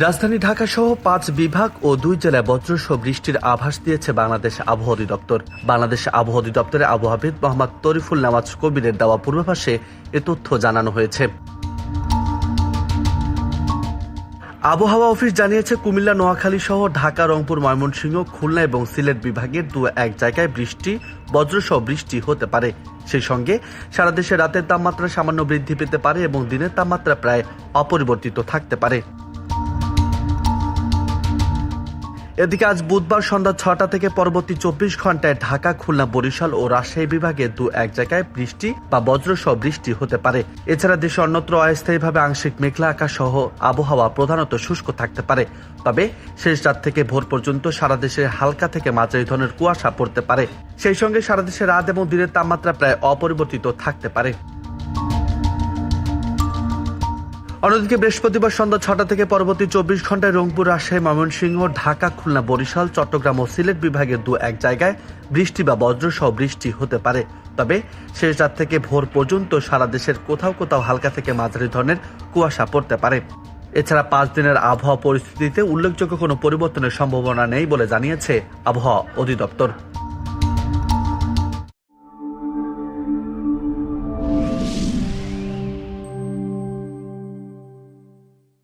রাজধানী ঢাকা সহ 5 বিভাগ ও 2 জেলায় বজ্রসহ বৃষ্টির আভাস দিয়েছে বাংলাদেশ আবহাওয়া অধিদপ্তর। বাংলাদেশ আবহাওয়া অধিদপ্তরের আবহাওয়াবিদ মোহাম্মদ তরিফুল নামাজ কবিরের দেওয়া পূর্বাভাসে এ তথ্য জানানো হয়েছে। আবহাওয়া অফিস জানিয়েছে, কুমিল্লা, নোয়াখালী সহ ঢাকা, রংপুর, ময়মনসিংহ, খুলনা এবং সিলেট বিভাগের 2-1 জায়গায় বৃষ্টি, বজ্রসহ বৃষ্টি হতে পারে। সেই সঙ্গে সারা দেশে রাতের তাপমাত্রা সামান্য বৃদ্ধি পেতে পারে এবং দিনের তাপমাত্রা প্রায় অপরিবর্তিত থাকতে পারে। এদিকে আজ বুধবার সন্ধ্যা 6টা থেকে পরবর্তী 24 ঘন্টায় ঢাকা, খুলনা, বরিশাল ও রাজশাহী বিভাগে 2-1 জায়গায় বৃষ্টি বা বজ্রসহ বৃষ্টি হতে পারে। এছাড়া দেশে অন্যত্র অস্থায়ীভাবে আংশিক মেঘলা আকাশ সহ আবহাওয়া প্রধানত শুষ্ক থাকতে পারে। তবে শেষ রাত থেকে ভোর পর্যন্ত সারা দেশে হালকা থেকে মাঝারি ধরনের কুয়াশা পড়তে পারে। সেই সঙ্গে সারা দেশে রাত এবং দিনের তাপমাত্রা প্রায় অপরিবর্তিত থাকতে পারে। অন্যদিকে বৃহস্পতিবার সন্ধ্যা 6টা থেকে পরবর্তী 24 ঘন্টায় রংপুর, রাজশাহী, ময়মনসিংহ, ঢাকা, খুলনা, বরিশাল, চট্টগ্রাম ও সিলেট বিভাগের 2-1 জায়গায় বৃষ্টি বা বজ্রসহ বৃষ্টি হতে পারে। তবে শেষ রাত থেকে ভোর পর্যন্ত সারা দেশের কোথাও কোথাও হালকা থেকে মাঝারি ধরনের কুয়াশা পড়তে পারে। এছাড়া 5 দিনের আবহাওয়া পরিস্থিতিতে উল্লেখযোগ্য কোনো পরিবর্তনের সম্ভাবনা নেই বলে জানিয়েছে আবহাওয়া অধিদপ্তর।